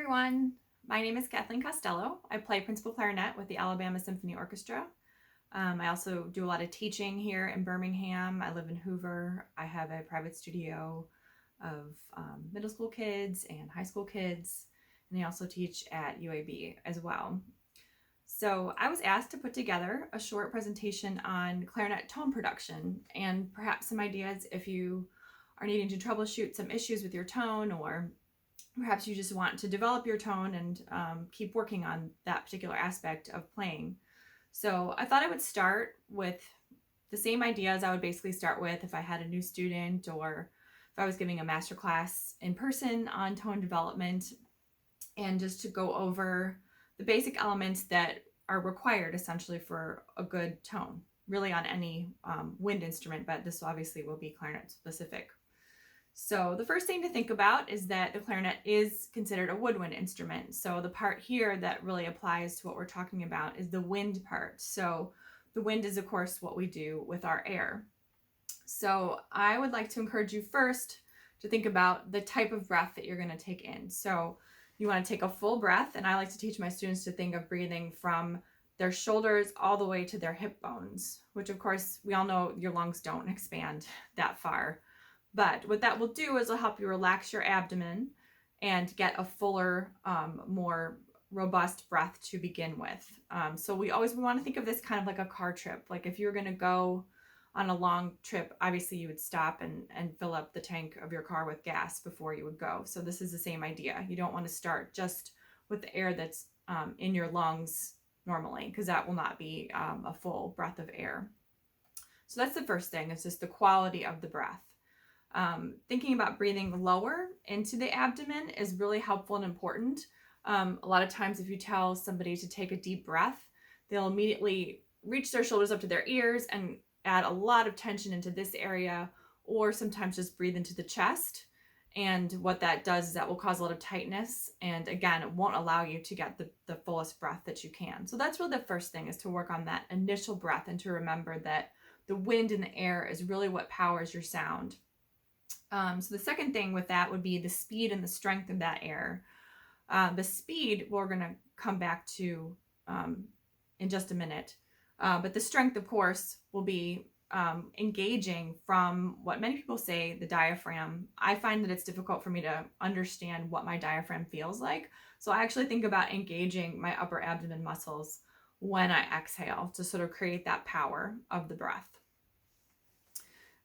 everyone. My name is Kathleen Costello. I play principal clarinet with the Alabama Symphony Orchestra. I also do a lot of teaching here in Birmingham. I live in Hoover. I have a private studio of middle school kids and high school kids, and I also teach at UAB as well. So I was asked to put together a short presentation on clarinet tone production and perhaps some ideas if you are needing to troubleshoot some issues with your tone, or perhaps you just want to develop your tone and keep working on that particular aspect of playing. So I thought I would start with the same ideas I would basically start with if I had a new student, or if I was giving a master class in person on tone development, and just to go over the basic elements that are required essentially for a good tone, really on any wind instrument, but this obviously will be clarinet specific. So the first thing to think about is that the clarinet is considered a woodwind instrument. So the part here that really applies to what we're talking about is the wind part. So the wind is, of course, what we do with our air. So I would like to encourage you first to think about the type of breath that you're going to take in. So you want to take a full breath, and I like to teach my students to think of breathing from their shoulders all the way to their hip bones, which of course we all know your lungs don't expand that far. But what that will do is it'll help you relax your abdomen and get a fuller, more robust breath to begin with. So we want to think of this kind of like a car trip. Like if you're going to go on a long trip, obviously you would stop and fill up the tank of your car with gas before you would go. So this is the same idea. You don't want to start just with the air that's in your lungs normally, because that will not be a full breath of air. So that's the first thing. It's just the quality of the breath. Thinking about breathing lower into the abdomen is really helpful and important. A lot of times if you tell somebody to take a deep breath, they'll immediately reach their shoulders up to their ears and add a lot of tension into this area, or sometimes just breathe into the chest. And what that does is that will cause a lot of tightness, and again, it won't allow you to get the fullest breath that you can. So that's really the first thing, is to work on that initial breath and to remember that the wind in the air is really what powers your sound. So the second thing with that would be the speed and the strength of that air. The speed we're going to come back to in just a minute. But the strength, of course, will be engaging from what many people say, the diaphragm. I find that it's difficult for me to understand what my diaphragm feels like. So I actually think about engaging my upper abdomen muscles when I exhale to sort of create that power of the breath.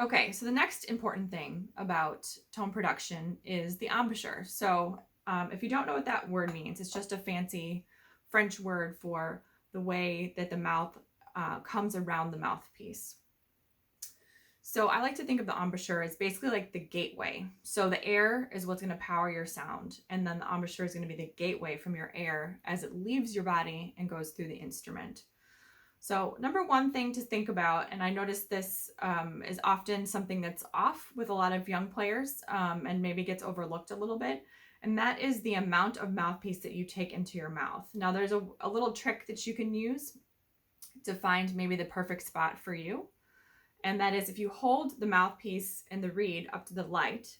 Okay, so the next important thing about tone production is the embouchure. So if you don't know what that word means, it's just a fancy French word for the way that the mouth comes around the mouthpiece. So I like to think of the embouchure as basically like the gateway. So the air is what's going to power your sound, and then the embouchure is going to be the gateway from your air as it leaves your body and goes through the instrument. So number one thing to think about, and I notice this is often something that's off with a lot of young players and maybe gets overlooked a little bit, and that is the amount of mouthpiece that you take into your mouth. Now there's a little trick that you can use to find maybe the perfect spot for you, and that is if you hold the mouthpiece and the reed up to the light.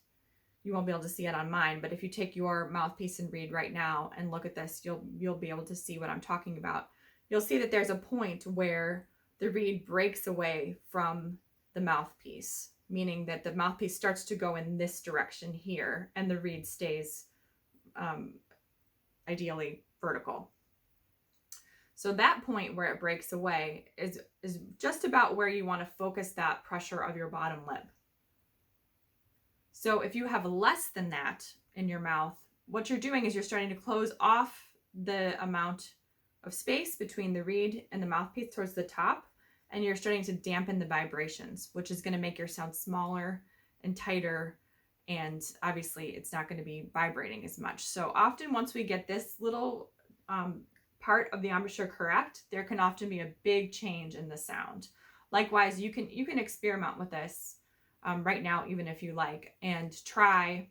You won't be able to see it on mine, but if you take your mouthpiece and reed right now and look at this, you'll be able to see what I'm talking about. You'll see that there's a point where the reed breaks away from the mouthpiece, meaning that the mouthpiece starts to go in this direction here, and the reed stays ideally vertical. So that point where it breaks away is just about where you want to focus that pressure of your bottom lip. So if you have less than that in your mouth, what you're doing is you're starting to close off the amount of space between the reed and the mouthpiece towards the top, and you're starting to dampen the vibrations, which is going to make your sound smaller and tighter, and obviously it's not going to be vibrating as much. So often once we get this little part of the embouchure correct, there can often be a big change in the sound. Likewise, you can experiment with this right now, even if you like, and try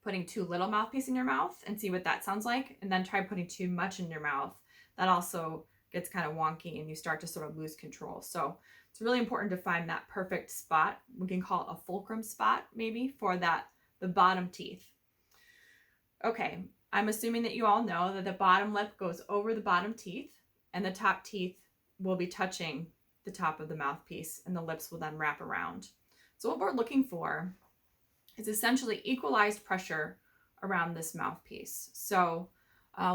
putting too little mouthpiece in your mouth and see what that sounds like, and then try putting too much in your mouth. That also gets kind of wonky and you start to sort of lose control. So it's really important to find that perfect spot. We can call it a fulcrum spot maybe for the bottom teeth. Okay, I'm assuming that you all know that the bottom lip goes over the bottom teeth and the top teeth will be touching the top of the mouthpiece and the lips will then wrap around. So what we're looking for is essentially equalized pressure around this mouthpiece. So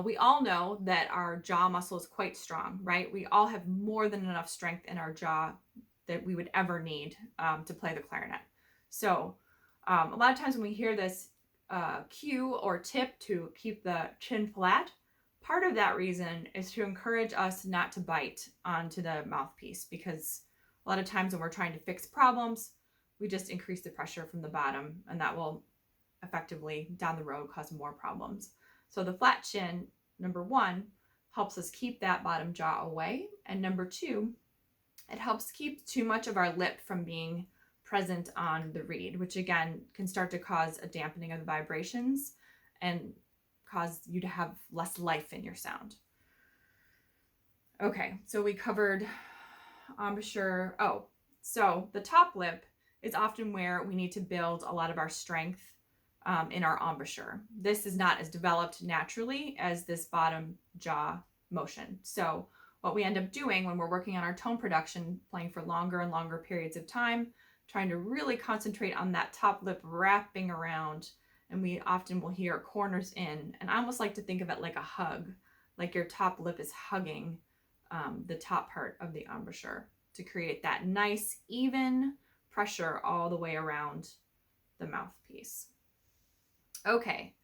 we all know that our jaw muscle is quite strong, right? We all have more than enough strength in our jaw that we would ever need to play the clarinet. So a lot of times when we hear this cue or tip to keep the chin flat, part of that reason is to encourage us not to bite onto the mouthpiece, because a lot of times when we're trying to fix problems, we just increase the pressure from the bottom, and that will effectively down the road cause more problems. So the flat chin, number one, helps us keep that bottom jaw away, and number two, it helps keep too much of our lip from being present on the reed, which again can start to cause a dampening of the vibrations and cause you to have less life in your sound. Okay, so we covered embouchure. Oh, so the top lip is often where we need to build a lot of our strength in our embouchure. This is not as developed naturally as this bottom jaw motion. So what we end up doing when we're working on our tone production, playing for longer and longer periods of time, trying to really concentrate on that top lip wrapping around, and we often will hear corners in, and I almost like to think of it like a hug, like your top lip is hugging the top part of the embouchure to create that nice even pressure all the way around the mouthpiece. Okay,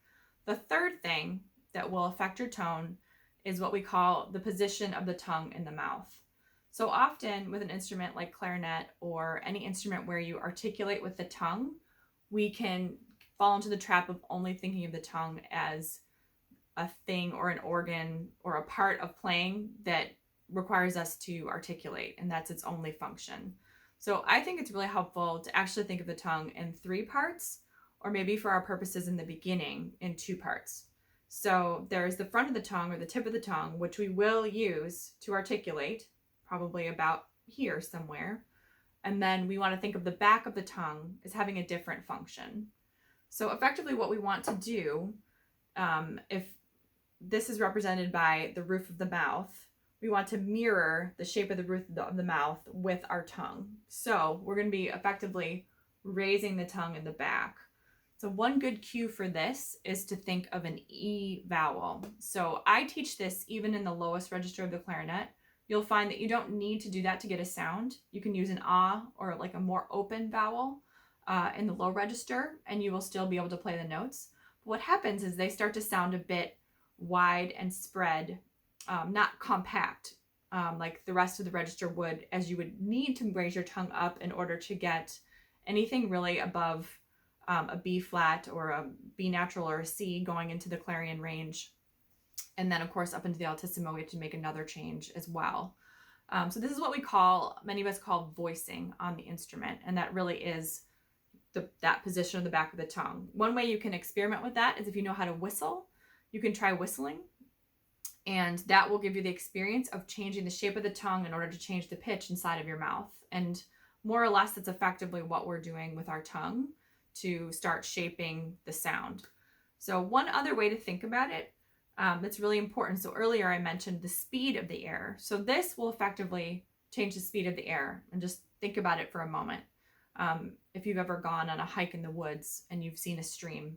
the third thing that will affect your tone is what we call the position of the tongue in the mouth. So often with an instrument like clarinet or any instrument where you articulate with the tongue, we can fall into the trap of only thinking of the tongue as a thing or an organ or a part of playing that requires us to articulate, and that's its only function. So I think it's really helpful to actually think of the tongue in 3 parts, or maybe for our purposes in the beginning in 2 parts. So there's the front of the tongue or the tip of the tongue, which we will use to articulate, probably about here somewhere. And then we want to think of the back of the tongue as having a different function. So effectively what we want to do, if this is represented by the roof of the mouth, we want to mirror the shape of the roof of the mouth with our tongue. So we're going to be effectively raising the tongue in the back. So one good cue for this is to think of an E vowel. So I teach this even in the lowest register of the clarinet. You'll find that you don't need to do that to get a sound. You can use an ah or like a more open vowel in the low register, and you will still be able to play the notes. But what happens is they start to sound a bit wide and spread, not compact like the rest of the register would, as you would need to raise your tongue up in order to get anything really above a B flat or a B natural or a C going into the clarion range. And then of course up into the altissimo, we have to make another change as well. So this is what we call, many of us call voicing on the instrument. And that really is that position of the back of the tongue. One way you can experiment with that is if you know how to whistle, you can try whistling. And that will give you the experience of changing the shape of the tongue in order to change the pitch inside of your mouth. And more or less, that's effectively what we're doing with our tongue to start shaping the sound. So one other way to think about it that's really important. So earlier I mentioned the speed of the air. So this will effectively change the speed of the air. And just think about it for a moment. If you've ever gone on a hike in the woods and you've seen a stream,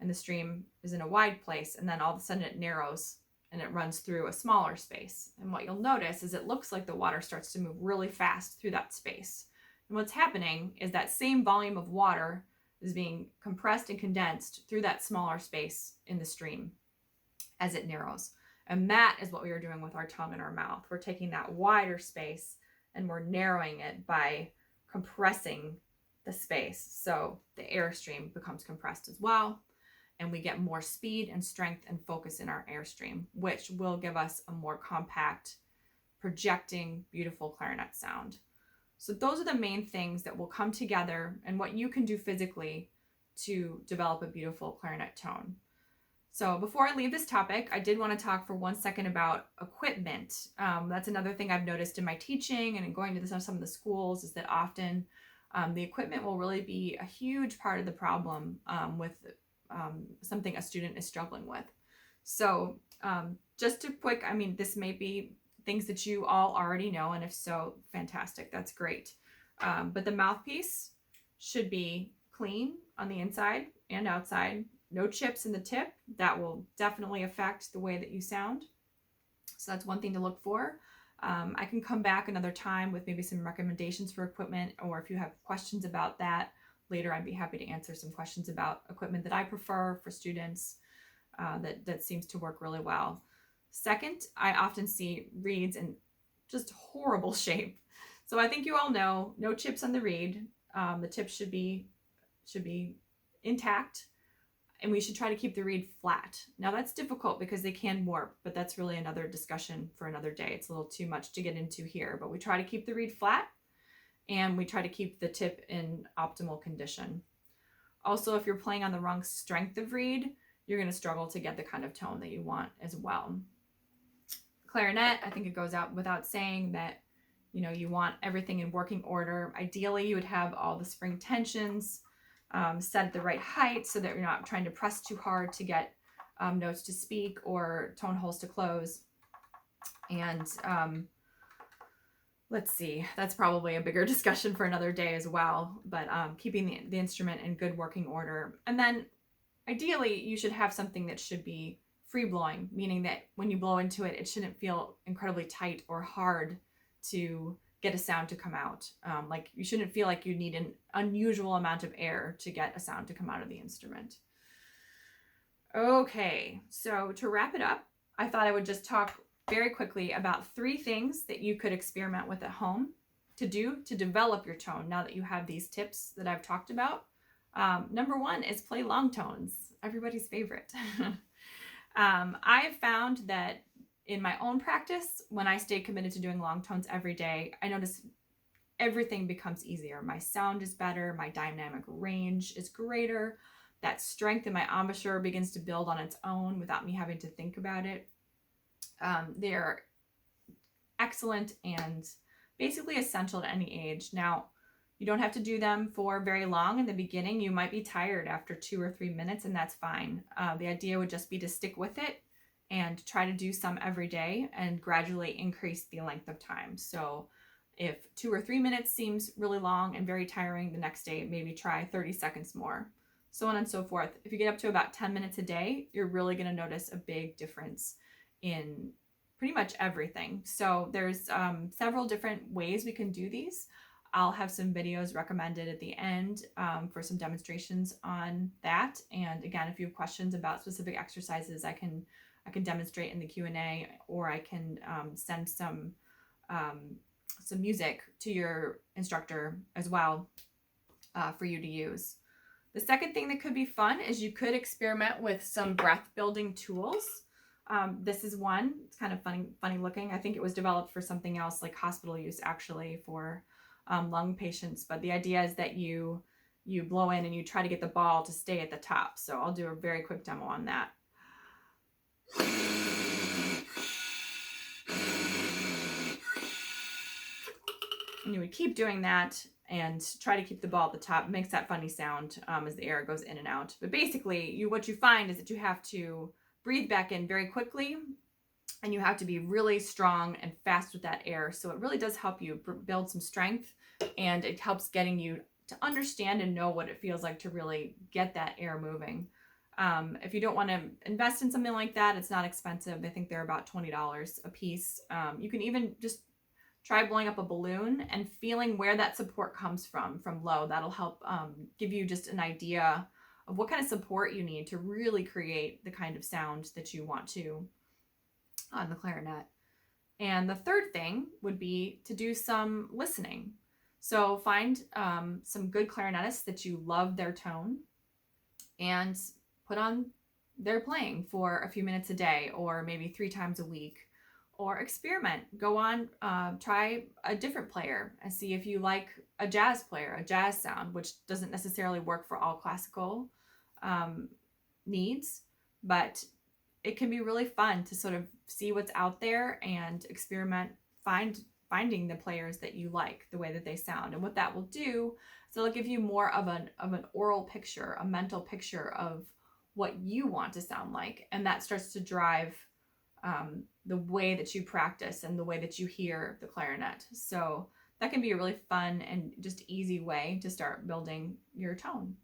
and the stream is in a wide place, and then all of a sudden it narrows and it runs through a smaller space. And what you'll notice is it looks like the water starts to move really fast through that space. And what's happening is that same volume of water is being compressed and condensed through that smaller space in the stream as it narrows. And that is what we are doing with our tongue and our mouth. We're taking that wider space and we're narrowing it by compressing the space. So the airstream becomes compressed as well. And we get more speed and strength and focus in our airstream, which will give us a more compact, projecting, beautiful clarinet sound. So those are the main things that will come together and what you can do physically to develop a beautiful clarinet tone. So before I leave this topic, I did want to talk for 1 second about equipment. That's another thing I've noticed in my teaching and in going to some of the schools is that often the equipment will really be a huge part of the problem with something a student is struggling with. So just a quick, I mean, this may be things that you all already know, and if so, fantastic, that's great. But the mouthpiece should be clean on the inside and outside. No chips in the tip. That will definitely affect the way that you sound. So that's one thing to look for. I can come back another time with maybe some recommendations for equipment, or if you have questions about that later, I'd be happy to answer some questions about equipment that I prefer for students that seems to work really well. Second, I often see reeds in just horrible shape. So I think you all know, no chips on the reed. The tip should be intact, and we should try to keep the reed flat. Now that's difficult because they can warp, but that's really another discussion for another day. It's a little too much to get into here, but we try to keep the reed flat, and we try to keep the tip in optimal condition. Also, if you're playing on the wrong strength of reed, you're going to struggle to get the kind of tone that you want as well. Clarinet, I think it goes out without saying that, you know, you want everything in working order. Ideally, you would have all the spring tensions set at the right height so that you're not trying to press too hard to get notes to speak or tone holes to close. And let's see, that's probably a bigger discussion for another day as well, but keeping the instrument in good working order. And then ideally, you should have something that should be free blowing, meaning that when you blow into it, it shouldn't feel incredibly tight or hard to get a sound to come out. Like you shouldn't feel like you need an unusual amount of air to get a sound to come out of the instrument. Okay, so to wrap it up, I thought I would just talk very quickly about 3 things that you could experiment with at home to do to develop your tone now that you have these tips that I've talked about. Number 1 is play long tones, everybody's favorite. I've found that in my own practice, when I stay committed to doing long tones every day, I notice everything becomes easier. My sound is better, my dynamic range is greater, that strength in my embouchure begins to build on its own without me having to think about it. They're excellent and basically essential at any age. Now, you don't have to do them for very long in the beginning. You might be tired after 2 or 3 minutes, and that's fine. The idea would just be to stick with it and try to do some every day and gradually increase the length of time. So if 2 or 3 minutes seems really long and very tiring, the next day maybe try 30 seconds more, so on and so forth. If you get up to about 10 minutes a day, you're really going to notice a big difference in pretty much everything. So there's several different ways we can do these. I'll have some videos recommended at the end for some demonstrations on that. And again, if you have questions about specific exercises, I can demonstrate in the Q&A, or I can send some music to your instructor as well for you to use. The second thing that could be fun is you could experiment with some breath building tools. This is one. It's kind of funny looking. I think it was developed for something else, like hospital use, actually, for lung patients. But the idea is that you blow in and you try to get the ball to stay at the top. So I'll do a very quick demo on that. And you would keep doing that and try to keep the ball at the top. It makes that funny sound as the air goes in and out. But basically, what you find is that you have to breathe back in very quickly, and you have to be really strong and fast with that air. So it really does help you build some strength, and it helps getting you to understand and know what it feels like to really get that air moving. If you don't want to invest in something like that, it's not expensive. I think they're about $20 a piece. You can even just try blowing up a balloon and feeling where that support comes from low. That'll help give you just an idea of what kind of support you need to really create the kind of sound that you want to on the clarinet. And the third thing would be to do some listening. So find some good clarinetists that you love their tone and put on their playing for a few minutes a day, or maybe 3 times a week, or experiment. Go on, try a different player and see if you like a jazz player, a jazz sound, which doesn't necessarily work for all classical needs, but it can be really fun to sort of see what's out there and experiment, finding the players that you like, the way that they sound. And what that will do is it'll give you more of an oral picture, a mental picture of what you want to sound like. And that starts to drive the way that you practice and the way that you hear the clarinet. So that can be a really fun and just easy way to start building your tone.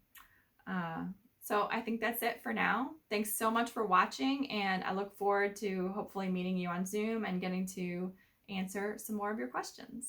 So I think that's it for now. Thanks so much for watching, and I look forward to hopefully meeting you on Zoom and getting to answer some more of your questions.